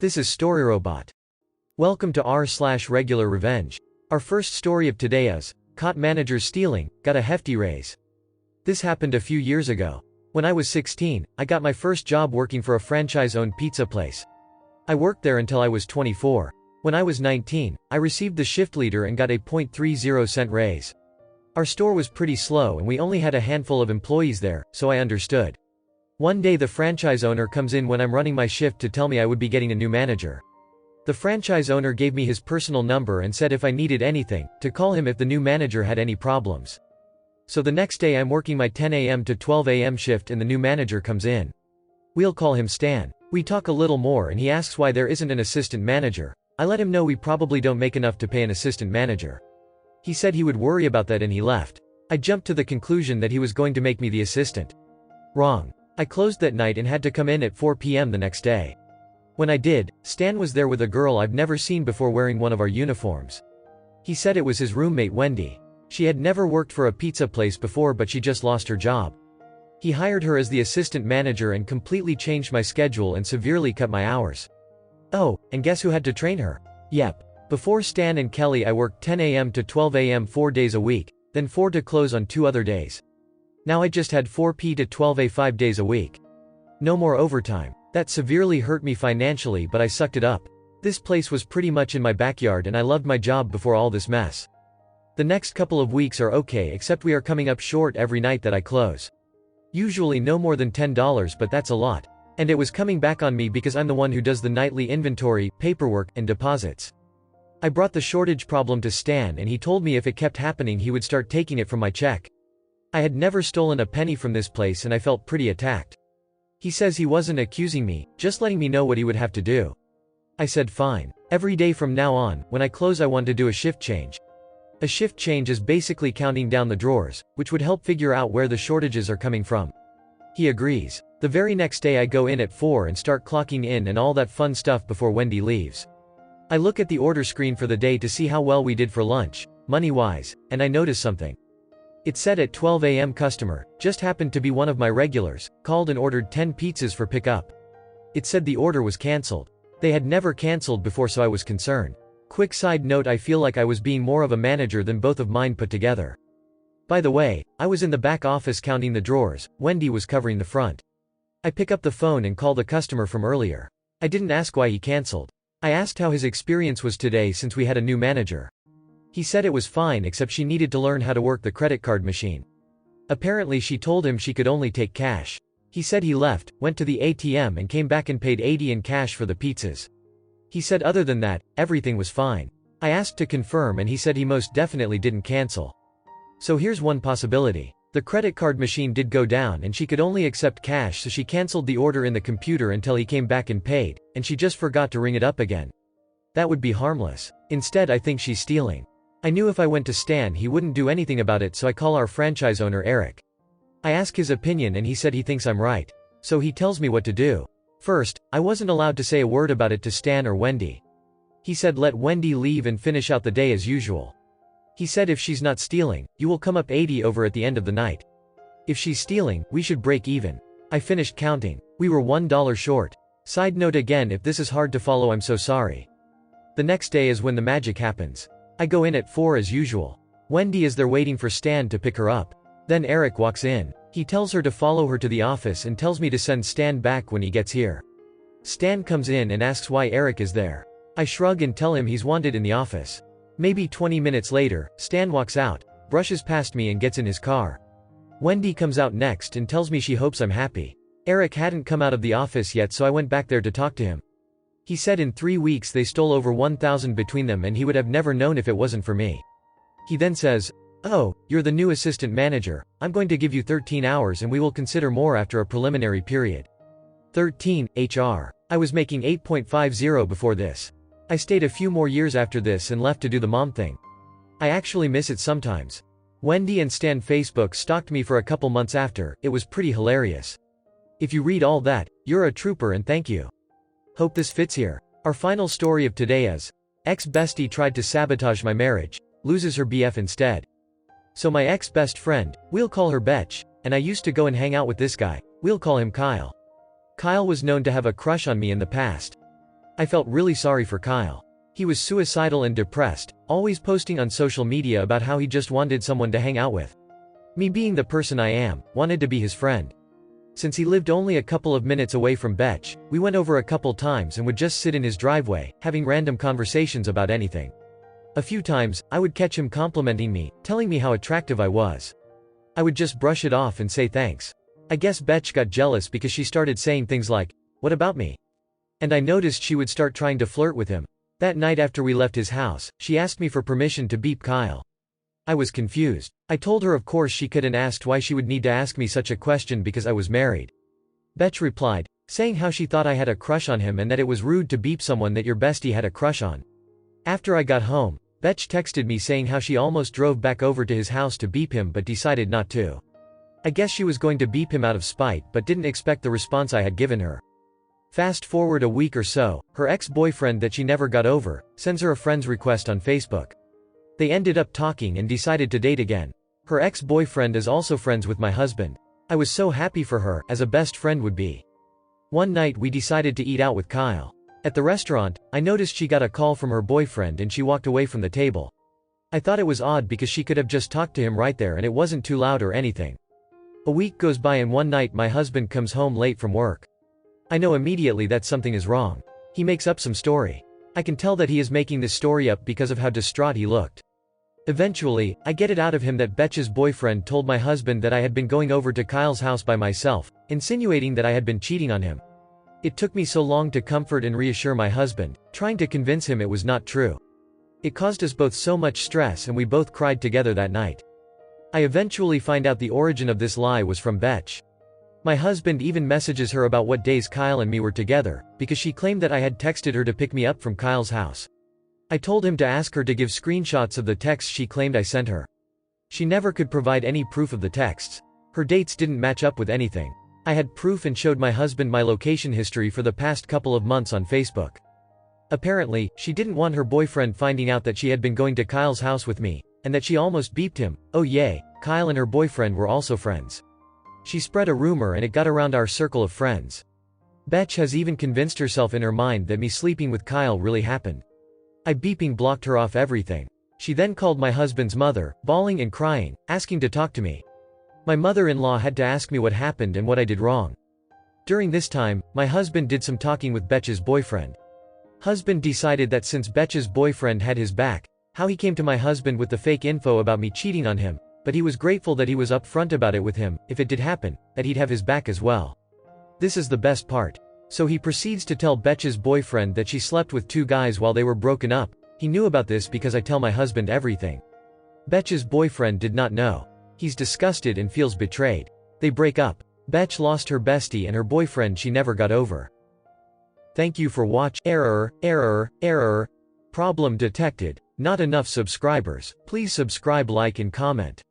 This is Story Robot. Welcome to r/RegularRevenge. Our first story of today is, Caught Managers Stealing, Got a Hefty Raise. This happened a few years ago. When I was 16, I got my first job working for a franchise-owned pizza place. I worked there until I was 24. When I was 19, I received the shift leader and got a 0.30-cent raise. Our store was pretty slow and we only had a handful of employees there, so I understood. One day the franchise owner comes in when I'm running my shift to tell me I would be getting a new manager. The franchise owner gave me his personal number and said if I needed anything, to call him if the new manager had any problems. So the next day I'm working my 10 a.m. to 12 a.m. shift and the new manager comes in. We'll call him Stan. We talk a little more and he asks why there isn't an assistant manager. I let him know we probably don't make enough to pay an assistant manager. He said he would worry about that and he left. I jumped to the conclusion that he was going to make me the assistant. Wrong. I closed that night and had to come in at 4 p.m. the next day. When I did, Stan was there with a girl I've never seen before wearing one of our uniforms. He said it was his roommate Wendy. She had never worked for a pizza place before but she just lost her job. He hired her as the assistant manager and completely changed my schedule and severely cut my hours. Oh, and guess who had to train her? Yep. Before Stan and Kelly I worked 10 a.m. to 12 a.m. 4 days a week, then 4 to close on 2 other days. Now I just had 4 p to 12 a 5 days a week. No more overtime. That severely hurt me financially but I sucked it up. This place was pretty much in my backyard and I loved my job before all this mess. The next couple of weeks are okay except we are coming up short every night that I close. Usually no more than $10 but that's a lot. And it was coming back on me because I'm the one who does the nightly inventory, paperwork, and deposits. I brought the shortage problem to Stan and he told me if it kept happening he would start taking it from my check. I had never stolen a penny from this place and I felt pretty attacked. He says he wasn't accusing me, just letting me know what he would have to do. I said fine. Every day from now on, when I close I want to do a shift change. A shift change is basically counting down the drawers, which would help figure out where the shortages are coming from. He agrees. The very next day I go in at 4 and start clocking in and all that fun stuff before Wendy leaves. I look at the order screen for the day to see how well we did for lunch, money-wise, and I notice something. It said at 12 a.m. customer, just happened to be one of my regulars, called and ordered 10 pizzas for pickup. It said the order was cancelled. They had never cancelled before so I was concerned. Quick side note, I feel like I was being more of a manager than both of mine put together. By the way, I was in the back office counting the drawers, Wendy was covering the front. I pick up the phone and call the customer from earlier. I didn't ask why he cancelled. I asked how his experience was today since we had a new manager. He said it was fine except she needed to learn how to work the credit card machine. Apparently she told him she could only take cash. He said he left, went to the ATM and came back and paid $80 in cash for the pizzas. He said other than that, everything was fine. I asked to confirm and he said he most definitely didn't cancel. So here's one possibility. The credit card machine did go down and she could only accept cash so she cancelled the order in the computer until he came back and paid, and she just forgot to ring it up again. That would be harmless. Instead I think she's stealing. I knew if I went to Stan he wouldn't do anything about it so I call our franchise owner Eric. I ask his opinion and he said he thinks I'm right. So he tells me what to do. First, I wasn't allowed to say a word about it to Stan or Wendy. He said let Wendy leave and finish out the day as usual. He said if she's not stealing, you will come up 80 over at the end of the night. If she's stealing, we should break even. I finished counting. We were $1 short. Side note again, if this is hard to follow I'm so sorry. The next day is when the magic happens. I go in at 4 as usual. Wendy is there waiting for Stan to pick her up. Then Eric walks in. He tells her to follow her to the office and tells me to send Stan back when he gets here. Stan comes in and asks why Eric is there. I shrug and tell him he's wanted in the office. Maybe 20 minutes later, Stan walks out, brushes past me and gets in his car. Wendy comes out next and tells me she hopes I'm happy. Eric hadn't come out of the office yet so I went back there to talk to him. He said in 3 weeks they stole over 1,000 between them and he would have never known if it wasn't for me. He then says, "Oh, you're the new assistant manager, I'm going to give you 13 hours and we will consider more after a preliminary period." 13, HR. I was making 8.50 before this. I stayed a few more years after this and left to do the mom thing. I actually miss it sometimes. Wendy and Stan Facebook stalked me for a couple months after, it was pretty hilarious. If you read all that, you're a trooper and thank you. Hope this fits here. Our final story of today is, ex-bestie tried to sabotage my marriage, loses her BF instead. So my ex-best friend, we'll call her Betch, and I used to go and hang out with this guy, we'll call him Kyle. Kyle was known to have a crush on me in the past. I felt really sorry for Kyle. He was suicidal and depressed, always posting on social media about how he just wanted someone to hang out with. Me being the person I am, wanted to be his friend. Since he lived only a couple of minutes away from Betch, we went over a couple times and would just sit in his driveway, having random conversations about anything. A few times, I would catch him complimenting me, telling me how attractive I was. I would just brush it off and say thanks. I guess Betch got jealous because she started saying things like, "What about me?" And I noticed she would start trying to flirt with him. That night after we left his house, she asked me for permission to beep Kyle. I was confused. I told her of course she could and asked why she would need to ask me such a question because I was married. Betch replied, saying how she thought I had a crush on him and that it was rude to beep someone that your bestie had a crush on. After I got home, Betch texted me saying how she almost drove back over to his house to beep him but decided not to. I guess she was going to beep him out of spite but didn't expect the response I had given her. Fast forward a week or so, her ex-boyfriend that she never got over, sends her a friend's request on Facebook. They ended up talking and decided to date again. Her ex-boyfriend is also friends with my husband. I was so happy for her, as a best friend would be. One night we decided to eat out with Kyle. At the restaurant, I noticed she got a call from her boyfriend and she walked away from the table. I thought it was odd because she could have just talked to him right there and it wasn't too loud or anything. A week goes by and one night my husband comes home late from work. I know immediately that something is wrong. He makes up some story. I can tell that he is making this story up because of how distraught he looked. Eventually, I get it out of him that Betch's boyfriend told my husband that I had been going over to Kyle's house by myself, insinuating that I had been cheating on him. It took me so long to comfort and reassure my husband, trying to convince him it was not true. It caused us both so much stress and we both cried together that night. I eventually find out the origin of this lie was from Betch. My husband even messages her about what days Kyle and me were together, because she claimed that I had texted her to pick me up from Kyle's house. I told him to ask her to give screenshots of the texts she claimed I sent her. She never could provide any proof of the texts. Her dates didn't match up with anything. I had proof and showed my husband my location history for the past couple of months on Facebook. Apparently, she didn't want her boyfriend finding out that she had been going to Kyle's house with me, and that she almost beeped him. Oh yay, Kyle and her boyfriend were also friends. She spread a rumor and it got around our circle of friends. Betch has even convinced herself in her mind that me sleeping with Kyle really happened. I beeping blocked her off everything. She then called my husband's mother, bawling and crying, asking to talk to me. My mother-in-law had to ask me what happened and what I did wrong. During this time, my husband did some talking with Betch's boyfriend. Husband decided that since Betch's boyfriend had his back, how he came to my husband with the fake info about me cheating on him, but he was grateful that he was upfront about it with him, if it did happen, that he'd have his back as well. This is the best part. So he proceeds to tell Betch's boyfriend that she slept with 2 guys while they were broken up. He knew about this because I tell my husband everything. Betch's boyfriend did not know. He's disgusted and feels betrayed. They break up. Betch lost her bestie and her boyfriend she never got over. Thank you for watching. Error. Problem detected. Not enough subscribers. Please subscribe, like and comment.